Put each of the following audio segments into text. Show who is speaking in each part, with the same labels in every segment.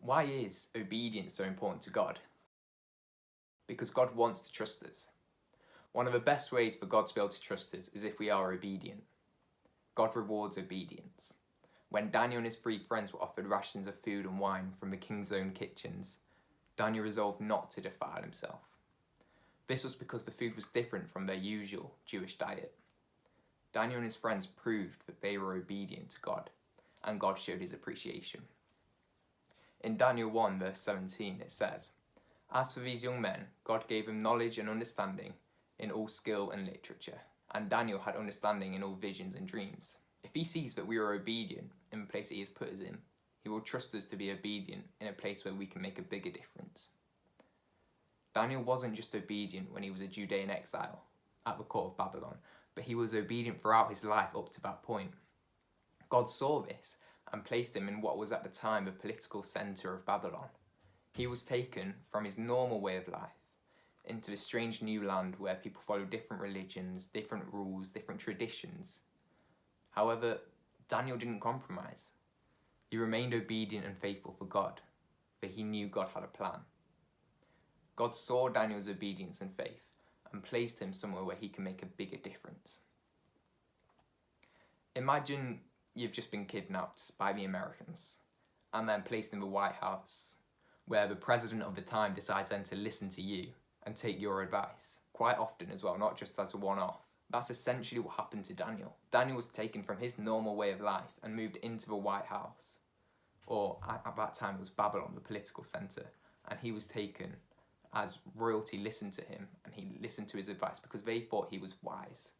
Speaker 1: Why is obedience so important to God? Because God wants to trust us. One of the best ways for God to be able to trust us is if we are obedient. God rewards obedience. When Daniel and his 3 friends were offered rations of food and wine from the king's own kitchens, Daniel resolved not to defile himself. This was because the food was different from their usual Jewish diet. Daniel and his friends proved that they were obedient to God, and God showed his appreciation. In Daniel 1 verse 17 it says, "As for these young men, God gave them knowledge and understanding in all skill and literature, and Daniel had understanding in all visions and dreams." If he sees that we are obedient in the place that he has put us in, he will trust us to be obedient in a place where we can make a bigger difference. Daniel wasn't just obedient when he was a Judean exile at the court of Babylon, but he was obedient throughout his life up to that point. God saw this and placed him in what was at the time the political centre of Babylon. He was taken from his normal way of life into this strange new land where people follow different religions, different rules, different traditions. However, Daniel didn't compromise. He remained obedient and faithful for God, for he knew God had a plan. God saw Daniel's obedience and faith and placed him somewhere where he can make a bigger difference. Imagine you've just been kidnapped by the Americans and then placed in the White House, where the president of the time decides then to listen to you and take your advice, quite often as well, not just as a one-off. That's essentially what happened to Daniel. Daniel was taken from his normal way of life and moved into the White House, or at that time it was Babylon, the political centre, and he was taken as royalty listened to him and he listened to his advice because they thought he was wise.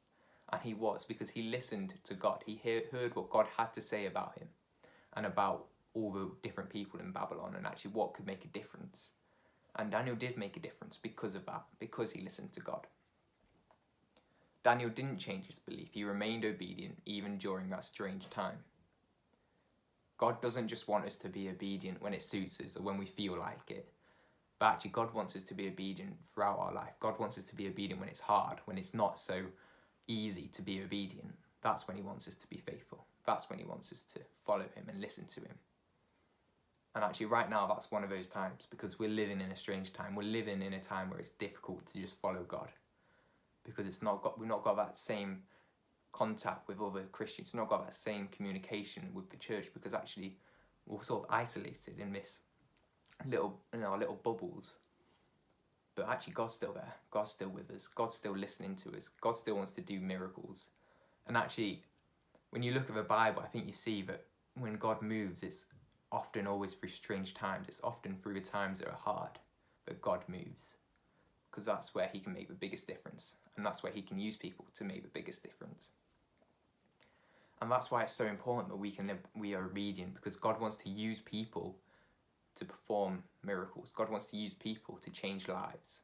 Speaker 1: And he was, because he listened to God. He heard what God had to say about him and about all the different people in Babylon and actually what could make a difference. And Daniel did make a difference because of that, because he listened to God. Daniel didn't change his belief. He remained obedient even during that strange time. God doesn't just want us to be obedient when it suits us or when we feel like it. But actually God wants us to be obedient throughout our life. God wants us to be obedient when it's hard, when it's not so easy to be obedient. That's when he wants us to be faithful. That's when he wants us to follow him and listen to him. And actually right now that's one of those times, because we're living in a strange time. We're living in a time where it's difficult to just follow God, because we've not got that same contact with other Christians. We've not got that same communication with the church, because actually we're sort of isolated in this our little bubbles. But actually God's still there. God's still with us. God's still listening to us. God still wants to do miracles. And actually, when you look at the Bible, I think you see that when God moves, it's often always through strange times. It's often through the times that are hard that God moves, because that's where he can make the biggest difference, and that's where he can use people to make the biggest difference. And that's why it's so important that we are obedient, because God wants to use people to perform miracles. God wants to use people to change lives.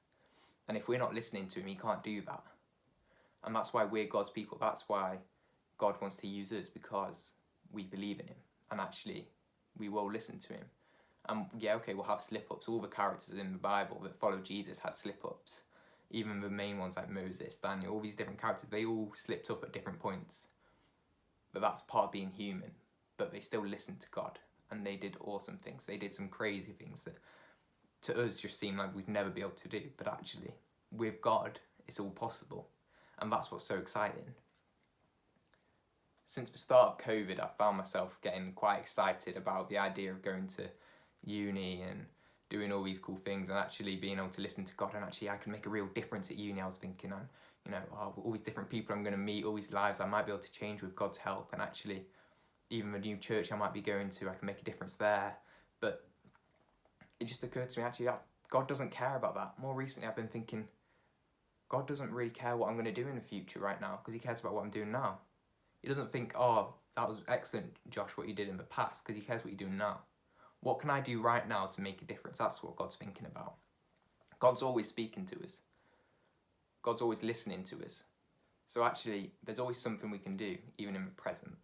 Speaker 1: And if we're not listening to him, he can't do that. And that's why we're God's people. That's why God wants to use us, because we believe in him. And actually, we will listen to him. And yeah, okay, we'll have slip-ups. All the characters in the Bible that follow Jesus had slip-ups. Even the main ones like Moses, Daniel, all these different characters, they all slipped up at different points. But that's part of being human. But they still listened to God. And they did awesome things. They did some crazy things that to us just seem like we'd never be able to do. But actually, with God, it's all possible. And that's what's so exciting. Since the start of COVID, I found myself getting quite excited about the idea of going to uni and doing all these cool things and actually being able to listen to God, and actually I could make a real difference at uni. I was thinking, all these different people I'm going to meet, all these lives I might be able to change with God's help, and actually even the new church I might be going to, I can make a difference there. But it just occurred to me, actually, God doesn't care about that. More recently, I've been thinking, God doesn't really care what I'm going to do in the future right now, because he cares about what I'm doing now. He doesn't think, oh, that was excellent, Josh, what you did in the past, because he cares what you're doing now. What can I do right now to make a difference? That's what God's thinking about. God's always speaking to us. God's always listening to us. So actually, there's always something we can do, even in the present.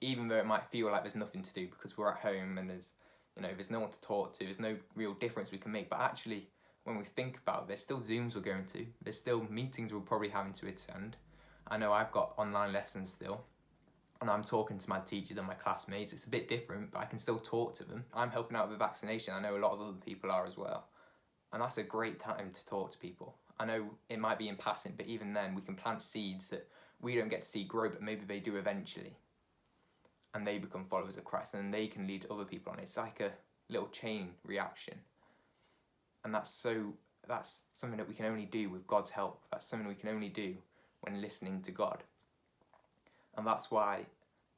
Speaker 1: Even though it might feel like there's nothing to do because we're at home and there's no one to talk to, there's no real difference we can make. But actually, when we think about it, there's still Zooms we're going to, there's still meetings we're probably having to attend. I know I've got online lessons still. and I'm talking to my teachers and my classmates, it's a bit different, but I can still talk to them. I'm helping out with vaccination. I know a lot of other people are as well. And that's a great time to talk to people. I know it might be in passing, but even then we can plant seeds that we don't get to see grow, but maybe they do eventually. And they become followers of Christ, and they can lead other people on. It's like a little chain reaction. And that's something that we can only do with God's help. That's something we can only do when listening to God. And that's why,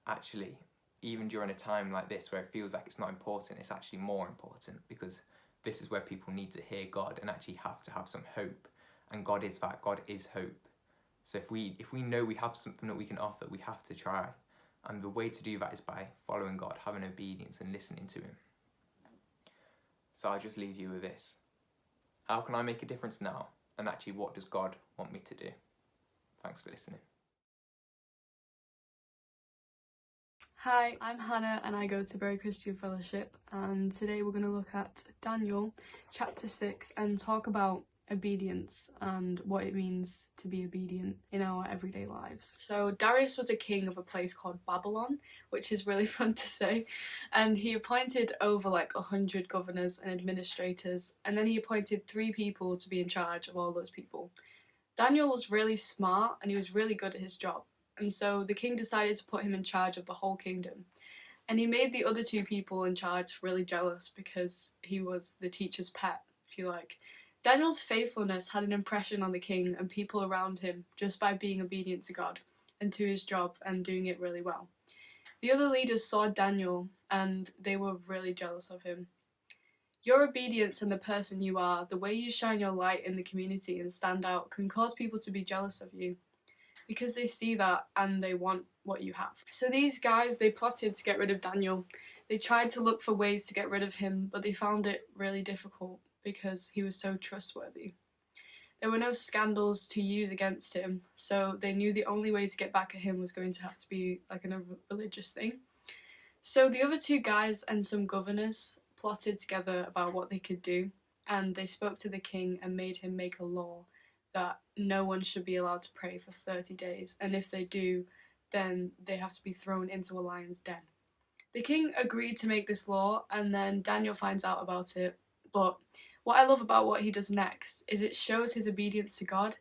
Speaker 1: actually, even during a time like this where it feels like it's not important, it's actually more important, because this is where people need to hear God and actually have to have some hope. And God is that. God is hope. So if we know we have something that we can offer, we have to try. And the way to do that is by following God, having obedience and listening to him. So I'll just leave you with this. How can I make a difference now? And actually, what does God want me to do? Thanks for listening.
Speaker 2: Hi, I'm Hannah and I go to Bury Christian Fellowship, and today we're going to look at Daniel chapter 6 and talk about obedience and what it means to be obedient in our everyday lives. So Darius was a king of a place called Babylon, which is really fun to say, and he appointed over 100 governors and administrators, and then he appointed 3 people to be in charge of all those people. Daniel was really smart and he was really good at his job. And so the king decided to put him in charge of the whole kingdom. And he made the other 2 people in charge really jealous because he was the teacher's pet, if you like. Daniel's faithfulness had an impression on the king and people around him just by being obedient to God and to his job and doing it really well. The other leaders saw Daniel and they were really jealous of him. Your obedience and the person you are, the way you shine your light in the community and stand out, can cause people to be jealous of you, because they see that and they want what you have. So these guys, they plotted to get rid of Daniel. They tried to look for ways to get rid of him, but they found it really difficult because he was so trustworthy. There were no scandals to use against him, so they knew the only way to get back at him was going to have to be a religious thing. So the other 2 guys and some governors plotted together about what they could do, and they spoke to the king and made him make a law that no one should be allowed to pray for 30 days, and if they do, then they have to be thrown into a lion's den. The king agreed to make this law, and then Daniel finds out about it, but what I love about what he does next is it shows his obedience to God.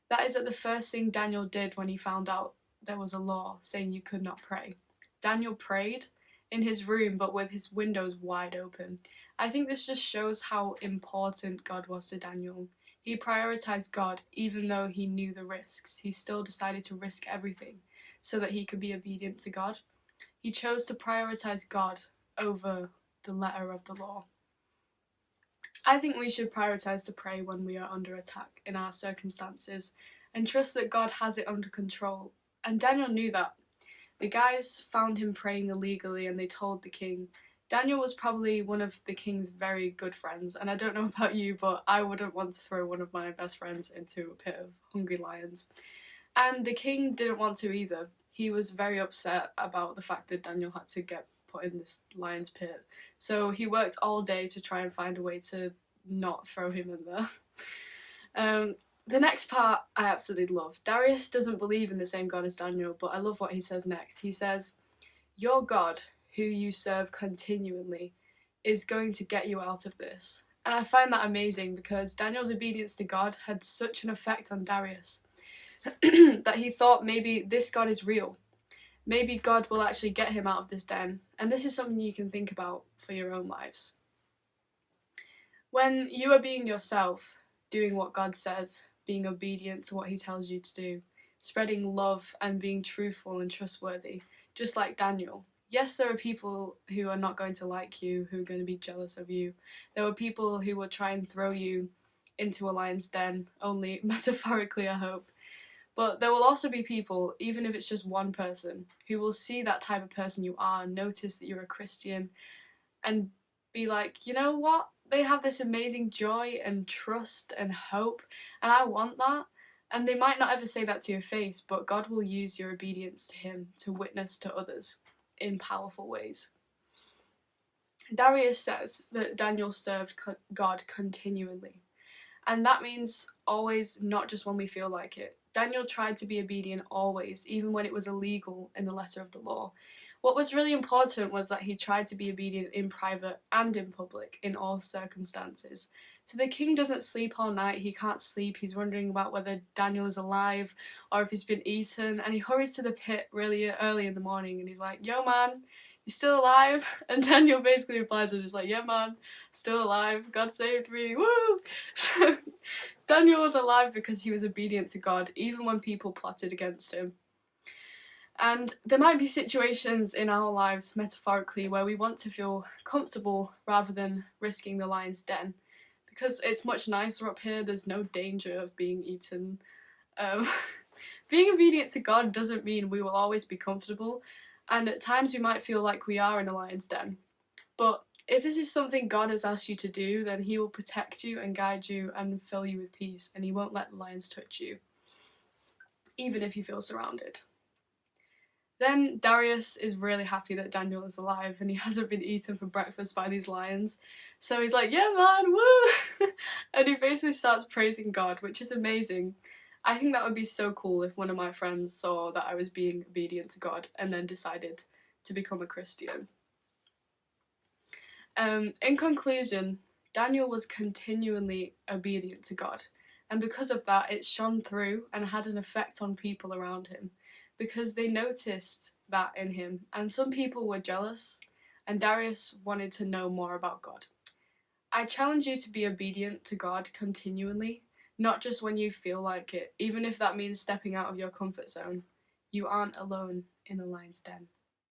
Speaker 2: That is that the first thing Daniel did when he found out there was a law saying you could not pray. Daniel prayed in his room, but with his windows wide open. I think this just shows how important God was to Daniel. He prioritized God even though he knew the risks. He still decided to risk everything so that he could be obedient to God. He chose to prioritize God over the letter of the law. I think we should prioritize to pray when we are under attack in our circumstances and trust that God has it under control. And Daniel knew that. The guys found him praying illegally and they told the king. Daniel was probably one of the king's very good friends, and I don't know about you, but I wouldn't want to throw one of my best friends into a pit of hungry lions. And the king didn't want to either. He was very upset about the fact that Daniel had to get put in this lion's pit. So he worked all day to try and find a way to not throw him in there. The next part I absolutely love. Darius doesn't believe in the same God as Daniel, but I love what he says next. He says, "Your God, who you serve continually, is going to get you out of this." And I find that amazing because Daniel's obedience to God had such an effect on Darius that he thought maybe this God is real. Maybe God will actually get him out of this den. And this is something you can think about for your own lives. When you are being yourself, doing what God says, being obedient to what he tells you to do, spreading love and being truthful and trustworthy, just like Daniel. Yes, there are people who are not going to like you, who are going to be jealous of you. There are people who will try and throw you into a lion's den, only metaphorically, I hope. But there will also be people, even if it's just one person, who will see that type of person you are, notice that you're a Christian, and be like, you know what? They have this amazing joy and trust and hope, and I want that. And they might not ever say that to your face, but God will use your obedience to him to witness to others in powerful ways. Darius says that Daniel served God continually. And that means always, not just when we feel like it. Daniel tried to be obedient always, even when it was illegal in the letter of the law. What was really important was that he tried to be obedient in private and in public, in all circumstances. So the king doesn't sleep all night, he can't sleep, he's wondering about whether Daniel is alive or if he's been eaten, and he hurries to the pit really early in the morning and he's like, "Yo man, you still alive?" And Daniel basically replies and is like, "Yeah man, still alive, God saved me, woo!" So Daniel was alive because he was obedient to God, even when people plotted against him. And there might be situations in our lives, metaphorically, where we want to feel comfortable rather than risking the lion's den. Because it's much nicer up here, there's no danger of being eaten. Being obedient to God doesn't mean we will always be comfortable, and at times we might feel like we are in a lion's den. But if this is something God has asked you to do, then he will protect you and guide you and fill you with peace, and he won't let the lions touch you, even if you feel surrounded. Then Darius is really happy that Daniel is alive and he hasn't been eaten for breakfast by these lions. So he's like, "Yeah man, woo!" And he basically starts praising God, which is amazing. I think that would be so cool if one of my friends saw that I was being obedient to God and then decided to become a Christian. In conclusion, Daniel was continually obedient to God, and because of that it shone through and had an effect on people around him, because they noticed that in him, and some people were jealous, and Darius wanted to know more about God. I challenge you to be obedient to God continually, not just when you feel like it, even if that means stepping out of your comfort zone. You aren't alone in the lion's den.